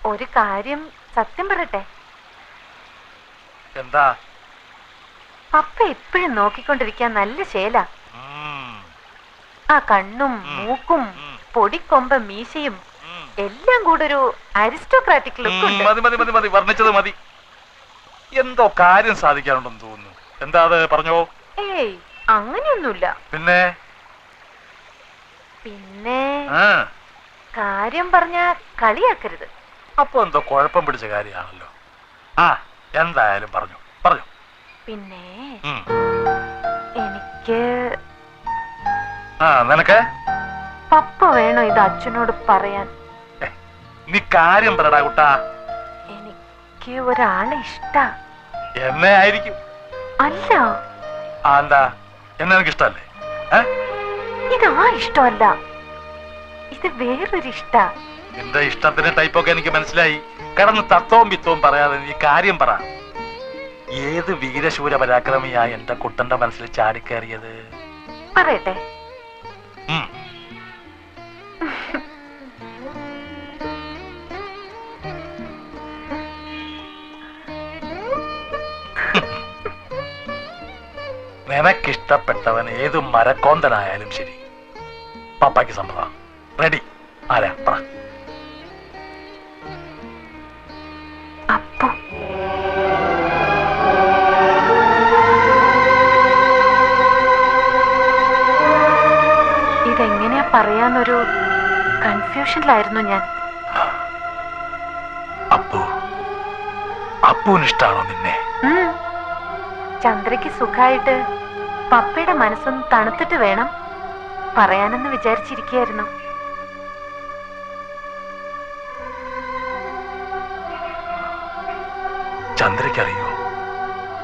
ഒരു കാര്യം സത്യം പറയട്ടെ. എന്താ? പപ്പ എപ്പോഴും നോക്കിക്കൊണ്ടിരിക്കാൻ നല്ല ശേല. ആ കണ്ണും മൂക്കും പൊടിക്കൊമ്പ മീശയും എല്ലാം കൂടെ ഒരു അരിസ്റ്റോക്രാറ്റിക് ലുക്ക് ഉണ്ട്. മതി മതി മതി മതി, വർണ്ണിച്ചത് മതി. എന്തോ കാര്യം സാധിക്കാനുണ്ടെന്ന് തോന്നുന്നു. എന്താ അത്, പറഞ്ഞോ. ഏയ് അങ്ങനെയൊന്നുമില്ല. പിന്നെ പിന്നെ കാര്യം പറഞ്ഞ കളിയാക്കരുത്. അപ്പൊ എന്തോ കുഴപ്പം പിടിച്ച കാര്യമാണല്ലോ. ആ എന്തായാലും പറഞ്ഞു പറഞ്ഞു. പിന്നെ എനിക്ക് നിനക്ക് പപ്പ വേണോ ഇത് അച്ഛനോട് പറയാൻ? നീ കാര്യം പറടാ കുട്ടാ. എനിക്ക് ഒരാളെ ഇഷ്ടാ. എന്നെ ആയിരിക്കും. അല്ല. എന്താ, എന്നെ എനിക്ക് ഇഷ്ടല്ലേ? ഇത് ആ ഇഷ്ടമല്ല, ഇത് വേറൊരു ഇഷ്ട. നിന്റെ ഇഷ്ടത്തിന്റെ ടൈപ്പൊക്കെ എനിക്ക് മനസ്സിലായി. കിടന്ന് തത്വവും വിത്തവും പറയാതെ നീ കാര്യം പറ. ഏത് വീരശൂര പരാക്രമിയാ എന്റെ കുട്ടന്റെ മനസ്സിൽ ചാടിക്കയറിയത്? പറയട്ടെ. നിനക്കിഷ്ടപ്പെട്ടവൻ ഏത് മരക്കോന്തനായാലും ശരി, പപ്പായ്ക്ക് സമ്മതം. റെഡി? ആരാ പറ. അപ്പു. ഇതെങ്ങനെയാ പറയാന്നൊരു കൺഫ്യൂഷനിലായിരുന്നു ഞാൻ. അപ്പുവിനിഷ്ടാണോ നിന്നെ? ചന്ദ്രയ്ക്ക് സുഖായിട്ട് പപ്പയുടെ മനസ്സൊന്ന് തണുത്തിട്ട് വേണം പറയാനെന്ന് വിചാരിച്ചിരിക്കുകയായിരുന്നു. ചന്ദ്രയ്ക്ക് അറിയോ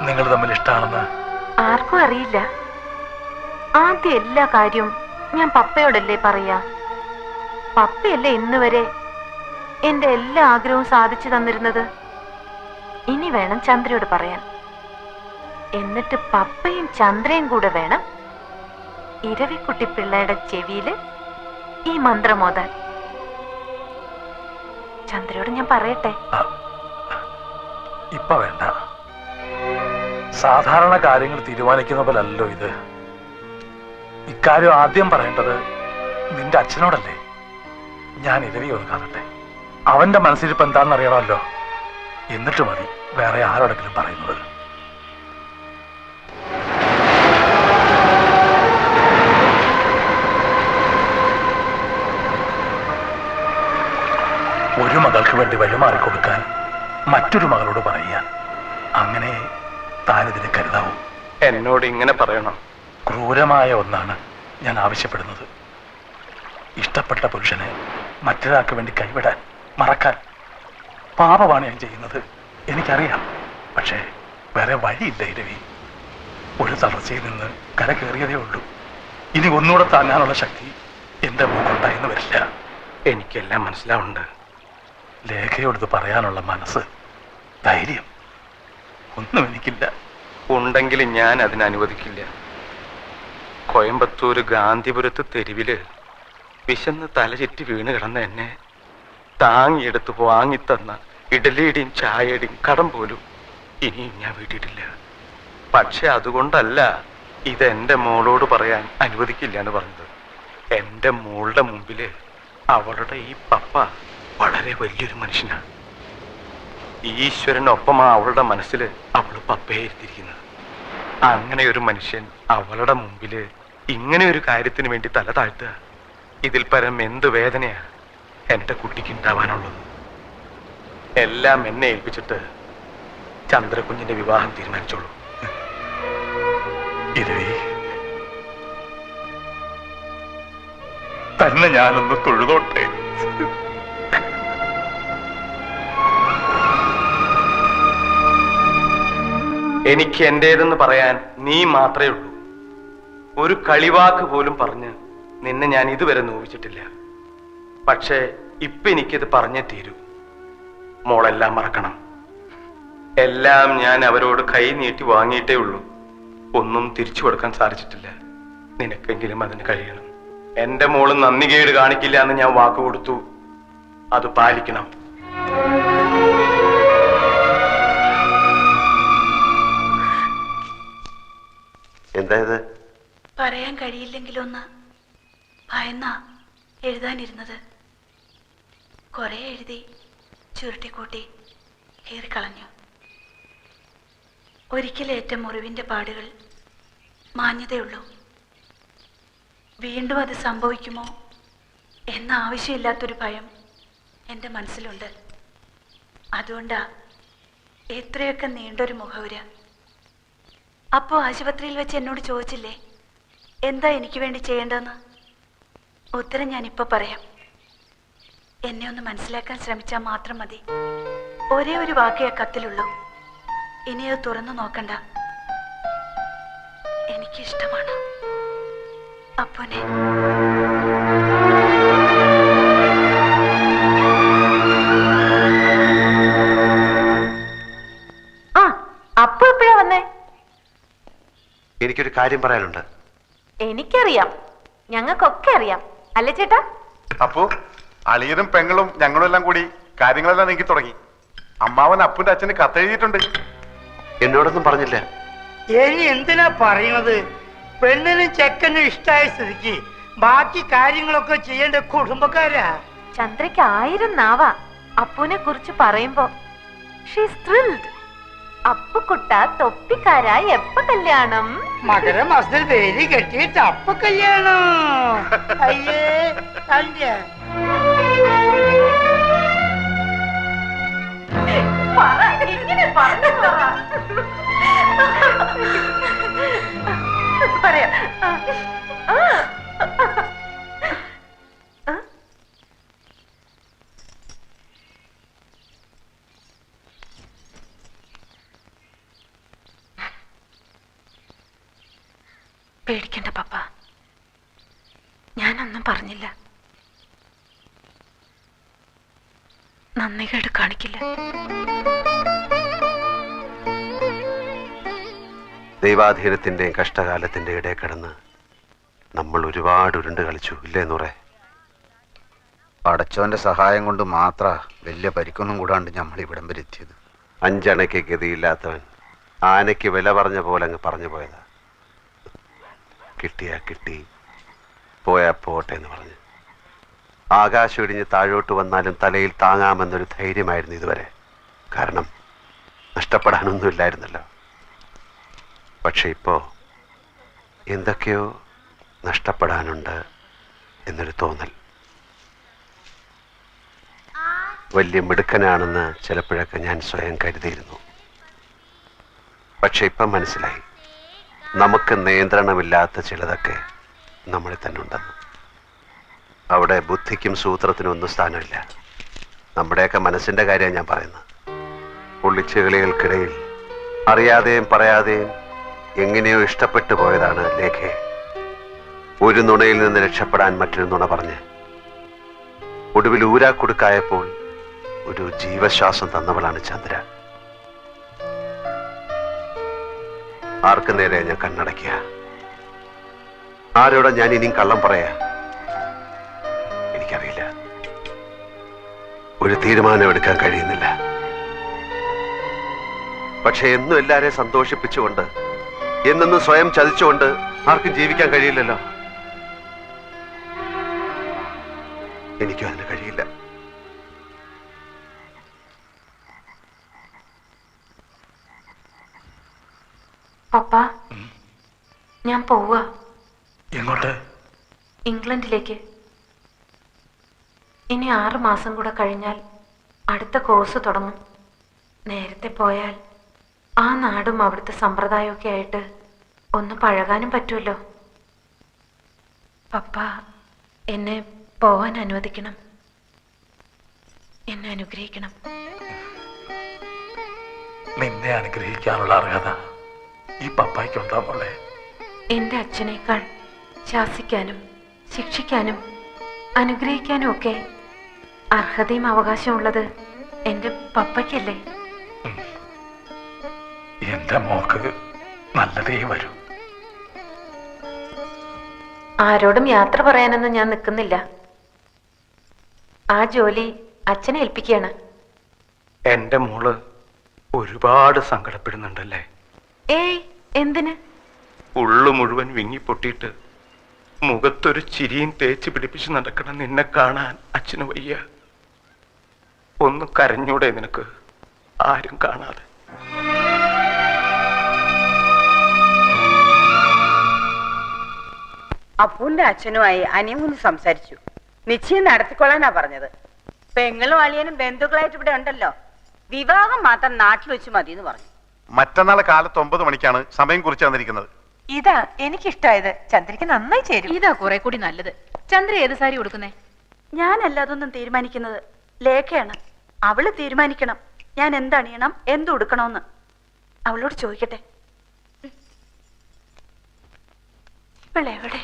നിങ്ങൾ തമ്മിൽ ഇഷ്ടാണെന്ന്? ആർക്കും അറിയില്ല. ആദ്യം എല്ലാ കാര്യവും ഞാൻ പപ്പയോടല്ലേ പറയാ. പപ്പയല്ലേ ഇന്ന് വരെ എന്റെ എല്ലാ ആഗ്രഹവും സാധിച്ചു തന്നിരുന്നത്. ഇനി വേണം ചന്ദ്രയോട് പറയാൻ. എന്നിട്ട് പപ്പയും ചന്ദ്രയും കൂടെ വേണം ഇരവിക്കുട്ടി പിള്ളയുടെ ചെവിയില് ഈ മന്ത്രമോതാൻ. ചന്ദ്രയോട് ഞാൻ പറയട്ടെ? ഇപ്പൊ വേണ്ട. സാധാരണ കാര്യങ്ങൾ തീരുമാനിക്കുന്ന പോലല്ലോ ഇത്. ഇക്കാര്യം ആദ്യം പറയേണ്ടത് നിന്റെ അച്ഛനോടല്ലേ. ഞാൻ ഇരവി ഒന്ന് കാണട്ടെ. അവന്റെ മനസ്സിലിപ്പോ എന്താണെന്ന് അറിയണമല്ലോ. എന്നിട്ട് മതി വേറെ ആരോടെങ്കിലും പറയുന്നത്. ഒരു മകൾക്ക് വേണ്ടി വഴിമാറിക്കൊടുക്കാൻ മറ്റൊരു മകളോട് പറയുക. അങ്ങനെ താനിതിന് കരുതാവൂ. എന്നോട് ഇങ്ങനെ പറയണം? ക്രൂരമായ ഒന്നാണ് ഞാൻ ആവശ്യപ്പെടുന്നത്. ഇഷ്ടപ്പെട്ട പുരുഷനെ മറ്റൊരാൾക്ക് വേണ്ടി കൈവിടാൻ, മറക്കാൻ പാപമാണ് ഞാൻ ചെയ്യുന്നത്. എനിക്കറിയാം. പക്ഷേ വേറെ വഴിയില്ല ഇരവി. ഒരു തളർച്ചയിൽ നിന്ന് കര കയറിയതേ ഉള്ളൂ. ഇനി ഒന്നുകൂടെ താങ്ങാനുള്ള ശക്തി എന്റെ മുഖമുണ്ടായെന്ന് വരില്ല. എനിക്കെല്ലാം മനസ്സിലാവുന്നുണ്ട്. ലേഖയോട് പറയാനുള്ള മനസ്സ്, ധൈര്യം ഒന്നും എനിക്കില്ല. ഉണ്ടെങ്കിൽ ഞാൻ അതിന് അനുവദിക്കില്ല. കോയമ്പത്തൂർ ഗാന്ധിപുരത്ത് തെരുവില് വിശന്ന് തലചുറ്റി വീണ് കിടന്ന എന്നെ താങ്ങിയെടുത്ത് വാങ്ങിത്തന്ന ഇഡലിയുടെയും ചായയുടെയും കടം പോലും ഇനിയും ഞാൻ വീട്ടിട്ടില്ല. പക്ഷെ അതുകൊണ്ടല്ല ഇതെന്റെ മോളോട് പറയാൻ അനുവദിക്കില്ല എന്ന് പറഞ്ഞത്. എന്റെ മോളുടെ മുമ്പില് അവളുടെ ഈ പപ്പ വളരെ വലിയൊരു മനുഷ്യനാണ്. ഈശ്വരനൊപ്പമാ അവളുടെ മനസ്സിൽ അവള് പപ്പയെ ഇരുത്തിയിരിക്കുന്നത്. അങ്ങനെ ഒരു മനുഷ്യൻ അവളുടെ മുമ്പില് ഇങ്ങനെ ഒരു കാര്യത്തിന് വേണ്ടി തല താഴ്ത്തുക, ഇതിൽ പരം എന്ത് വേദനയാ എന്റെ കുട്ടിക്ക് ഉണ്ടാവാനുള്ളത്? എല്ലാം എന്നെ ഏൽപ്പിച്ചിട്ട് ചന്ദ്രകുഞ്ഞിന്റെ വിവാഹം തീരുമാനിച്ചോളൂ. ഇരവി, തന്നെ ഞാനൊന്ന് തൊഴുതോട്ടെ. എനിക്ക് എന്റേതെന്ന് പറയാൻ നീ മാത്രമേ ഉള്ളൂ. ഒരു കളിവാക്ക് പോലും പറഞ്ഞ് നിന്നെ ഞാൻ ഇതുവരെ നോവിച്ചിട്ടില്ല. പക്ഷേ ഇപ്പൊ എനിക്കിത് പറഞ്ഞേ തീരൂ. മോളെല്ലാം മറക്കണം. എല്ലാം ഞാൻ അവരോട് കൈ നീട്ടി വാങ്ങിയിട്ടേ ഉള്ളൂ. ഒന്നും തിരിച്ചു കൊടുക്കാൻ സാധിച്ചിട്ടില്ല. നിനക്കെങ്കിലും അതിന് കഴിയണം. എന്റെ മോള് നന്ദികേട് കാണിക്കില്ല എന്ന് ഞാൻ വാക്ക് കൊടുത്തു. അത് പാലിക്കണം. എന്തായത്? പറയാൻ കഴിയില്ലെങ്കിലൊന്ന് ഭയന്നാ എഴുതാനിരുന്നത്. കുറെ എഴുതി ചുരുട്ടിക്കൂട്ടി കീറിക്കളഞ്ഞു. ഒരിക്കലേറ്റ മുറിവിന്റെ പാടുകൾ മാഞ്ഞതേയുള്ളൂ. വീണ്ടും അത് സംഭവിക്കുമോ എന്ന ആവശ്യമില്ലാത്തൊരു ഭയം എൻ്റെ മനസ്സിലുണ്ട്. അതുകൊണ്ടാ എത്രയൊക്കെ നീണ്ടൊരു മുഖവുര. അപ്പോൾ ആശുപത്രിയിൽ വെച്ച് എന്നോട് ചോദിച്ചില്ലേ എന്താ എനിക്ക് വേണ്ടി ചെയ്യേണ്ടതെന്ന്? ഉത്തരം ഞാനിപ്പോൾ പറയാം. എന്നെ ഒന്ന് മനസ്സിലാക്കാൻ ശ്രമിച്ചാൽ മാത്രം മതി. ഒരേ ഒരു വാക്കേ കത്തിലുള്ളൂ. ഇനി അത് തുറന്നു നോക്കണ്ട. എനിക്കിഷ്ടമാണ് അപ്പുനെ. ആ അപ്പു എപ്പോഴാ വന്നേ? എനിക്കൊരു കാര്യം പറയാനുണ്ട്. എനിക്കറിയാം, ഞങ്ങൾക്കൊക്കെ അറിയാം, അല്ലേ ചേട്ടാ? അപ്പോ അളിയനും പെങ്ങളും ഞങ്ങളും എല്ലാം കൂടി കാര്യങ്ങളെല്ലാം നീക്കി തുടങ്ങി. അമ്മാവൻ അപ്പുന്റെ അച്ഛന് കത്തെഴുതിയിട്ടുണ്ട്. എന്നോടൊന്നും പറഞ്ഞില്ല. ഇനി എന്തിനാ പറയുന്നത്? പെണ്ണിനും ചെക്കനും ഇഷ്ടായ സ്ഥിതിക്ക് ബാക്കി കാര്യങ്ങളൊക്കെ ചെയ്യേണ്ട കുടുംബക്കാരാ. ചന്ദ്രയ്ക്ക് 1000 നാവാ അപ്പുനെ കുറിച്ച് പറയുമ്പോ. She's thrilled. അപ്പുക്കുട്ട തൊപ്പിക്കാരായി എപ്പ കല്യാണം? മകരമാസത്തിൽ വേലി കെട്ടിയിട്ട് അപ്പ കല്യാണം. അയ്യേ തന്റെ പറയാ. പേടിക്കണ്ട പപ്പ, ഞാനൊന്നും പറഞ്ഞില്ല. നന്ദികേട് കാണിക്കില്ല. ദൈവാധീനത്തിന്റെയും കഷ്ടകാലത്തിന്റെ ഇടയിൽ കിടന്ന് നമ്മൾ ഒരുപാട് ഉരുണ്ട് കളിച്ചു, ഇല്ലേ നൂറേ? പടച്ചോന്റെ സഹായം കൊണ്ട് മാത്ര വലിയ പരിക്കൊന്നും കൂടാണ്ട് നമ്മൾ ഇവിടം വരെ എത്തിയത്. 5 അണയ്ക്ക് ഗതിയില്ലാത്തവൻ ആനയ്ക്ക് വില പറഞ്ഞ പോലെ അങ്ങ് പറഞ്ഞു പോയതാ. കിട്ടിയാ കിട്ടി, പോയാ പോട്ടെ എന്ന് പറഞ്ഞ് ആകാശം ഇടിഞ്ഞ് താഴോട്ട് വന്നാലും തലയിൽ താങ്ങാമെന്നൊരു ധൈര്യമായിരുന്നു ഇതുവരെ. കാരണം നഷ്ടപ്പെടാനൊന്നുമില്ലായിരുന്നല്ലോ. പക്ഷെ ഇപ്പോ എന്തൊക്കെയോ നഷ്ടപ്പെടാനുണ്ട് എന്നൊരു തോന്നൽ. വലിയ മിടുക്കനാണെന്ന് ചിലപ്പോഴൊക്കെ ഞാൻ സ്വയം കരുതിയിരുന്നു. പക്ഷെ ഇപ്പം മനസ്സിലായി, നമുക്ക് നിയന്ത്രണമില്ലാത്ത ചിലതൊക്കെ നമ്മളിൽ തന്നെ ഉണ്ടെന്ന്. അവിടെ ബുദ്ധിക്കും സൂത്രത്തിനും ഒന്നും സ്ഥാനമില്ല. നമ്മുടെയൊക്കെ മനസ്സിന്റെ കാര്യമാണ് ഞാൻ പറയുന്നത്. പൊള്ളിച്ചുകളികൾക്കിടയിൽ അറിയാതെയും പറയാതെയും എങ്ങനെയോ ഇഷ്ടപ്പെട്ടു പോയതാണ് ലേഖയെ. ഒരു നുണയിൽ നിന്ന് രക്ഷപ്പെടാൻ മറ്റൊരു നുണ പറഞ്ഞ് ഒടുവിൽ ഊരാക്കുടുക്കായപ്പോൾ ഒരു ജീവശ്വാസം തന്നവളാണ് ചന്ദ്ര. ആർക്ക് നേരെ ഞാൻ കണ്ണടയ്ക്കുക? ആരോടെ ഞാൻ ഇനിയും കള്ളം പറയാ? എനിക്കറിയില്ല. ഒരു തീരുമാനം എടുക്കാൻ കഴിയുന്നില്ല. പക്ഷെ എന്നും എല്ലാരെയും സന്തോഷിപ്പിച്ചുകൊണ്ട്, എന്നെന്നും സ്വയം ചതിച്ചുകൊണ്ട് ആർക്കും ജീവിക്കാൻ കഴിയില്ലല്ലോ. എനിക്കും അതിന് കഴിയില്ല. പപ്പ, ഞാൻ പോവാ. എങ്ങോട്ട്? ഇംഗ്ലണ്ടിലേക്ക്. ഇനി 6 മാസം കൂടെ കഴിഞ്ഞാൽ അടുത്ത കോഴ്സ് തുടങ്ങും. നേരത്തെ പോയാൽ ആ നാടും അവിടുത്തെ സമ്പ്രദായമൊക്കെ ആയിട്ട് ഒന്ന് പഴകാനും പറ്റുമല്ലോ. പപ്പ എന്നെ പോവാൻ അനുവദിക്കണം. എന്നെ അനുഗ്രഹിക്കണം. നിന്നെ അനുഗ്രഹിക്കാനുള്ള അർഹത ഈ പപ്പായ്ക്കുണ്ടാ മോളെ. എൻ്റെ അച്ഛനേക്കാൾ ശാസിക്കാനും ശിക്ഷിക്കാനും അനുഗ്രഹിക്കാനും ഒക്കെ അർഹതയും അവകാശമുള്ളത് എൻ്റെ പപ്പയ്ക്കല്ലേ? എന്റെ മോക്ക് നല്ലതേ വരൂ. ആരോടും യാത്ര പറയാനൊന്നും ഞാൻ നിൽക്കുന്നില്ല. ആ ജോലി അച്ഛനെ ഏൽപ്പിക്കുകയാണ്. എന്റെ മോള് ഒരുപാട് സങ്കടപ്പെടുന്നുണ്ടല്ലേ? ഏയ്, എന്തിന്? ഉള്ളു മുഴുവൻ വിങ്ങിപ്പൊട്ടിയിട്ട് മുഖത്തൊരു ചിരിയും തേച്ച് പിടിപ്പിച്ച് നടക്കണം നിന്നെ കാണാൻ അച്ഛന് വയ്യ. ഒന്ന് കരഞ്ഞൂടെ നിനക്ക്, ആരും കാണാതെ? അപ്പൂന്റെ അച്ഛനുമായി അനിയമുന്ന് സംസാരിച്ചു. നിശ്ചയം നടത്തിക്കൊള്ളാനാ പറഞ്ഞത്. പെങ്ങളും അളിയനും ബന്ധുക്കളായിട്ട് ഇവിടെ ഉണ്ടല്ലോ. വിവാഹം മാത്രം നാട്ടിൽ വെച്ച് മതി എന്ന് പറഞ്ഞു. മറ്റന്നാൾ കാലത്ത് 9 മണിക്കാണ് സമയം കുറിച്ച് തന്നിരിക്കുന്നത്. ഇതാ എനിക്കിഷ്ടായത്. ചന്ദ്രയ്ക്ക് നന്നായി ചേരും. ഇതാ കുറെ കൂടി നല്ലത്. ചന്ദ്ര ഏത് സാരി കൊടുക്കുന്നേ? ഞാനല്ല അതൊന്നും തീരുമാനിക്കുന്നത്, ലേഖയാണ്. അവള് തീരുമാനിക്കണം ഞാൻ എന്തണിയണം, എന്ത് ഉടുക്കണമെന്ന്. അവളോട് ചോദിക്കട്ടെ. ഇവളെവിടെ?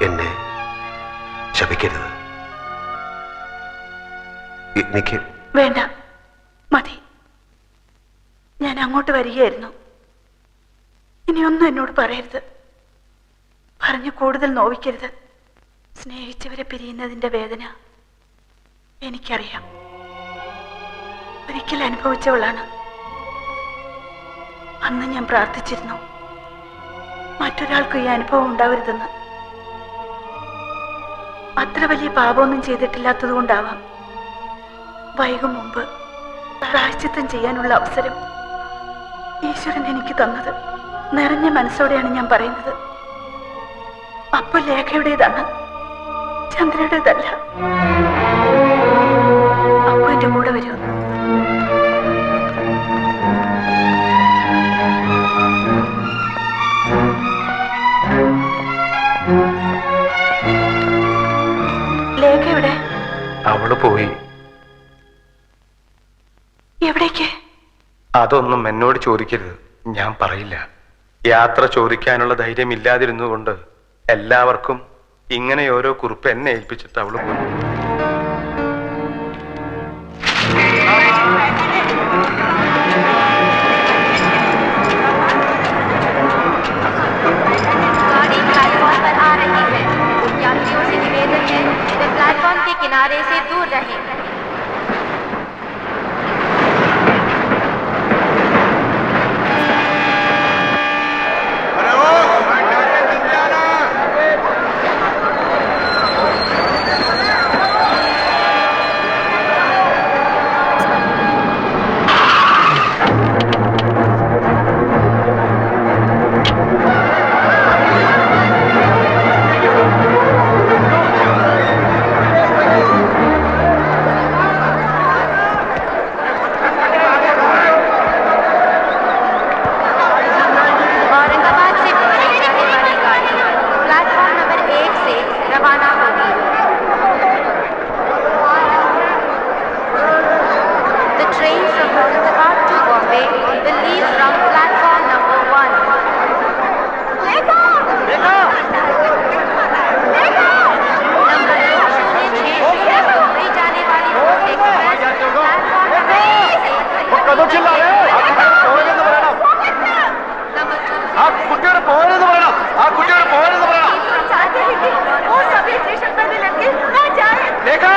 എന്നെ ശപിക്കരുത്. എനിക്ക് വേണ്ട, മതി. ഞാൻ അങ്ങോട്ട് വരികയായിരുന്നു. ഇനിയൊന്നും എന്നോട് പറയരുത്, പറഞ്ഞു കൂടുതൽ നോവിക്കരുത്. സ്നേഹിച്ചവരെ പിരിയുന്നതിന്റെ വേദന എനിക്കറിയാം. ഒരിക്കൽ അനുഭവിച്ചവളാണ്. അന്ന് ഞാൻ പ്രാർത്ഥിച്ചിരുന്നു മറ്റൊരാൾക്കും ഈ അനുഭവം ഉണ്ടാവരുതെന്ന്. അത്ര വലിയ പാപമൊന്നും ചെയ്തിട്ടില്ലാത്തത് കൊണ്ടാവാം വൈകും മുമ്പ് പ്രായശ്ചിത്തം ചെയ്യാനുള്ള അവസരം ഈശ്വരൻ എനിക്ക് തന്നത്. നിറഞ്ഞ മനസ്സോടെയാണ് ഞാൻ പറയുന്നത്. അപ്പൊ ലേഖയുടേതാണ്, ചന്ദ്രയുടേതല്ല. അപ്പൊ എന്റെ കൂടെ വരൂ. ലേഖ എവിടെ? അവള് പോയി. എവിടേക്ക്? അതൊന്നും എന്നോട് ചോദിക്കരുത്, ഞാൻ പറയില്ല. യാത്ര ചോദിക്കാനുള്ള ധൈര്യം ഇല്ലാതിരുന്നുകൊണ്ട് എല്ലാവർക്കും ഇങ്ങനെ ഓരോ കുറിപ്പ് എന്നെ ഏൽപ്പിച്ചിട്ട് അവള് പോയി. प्लेटफॉर्म के किनारे से दूर रहें। देखा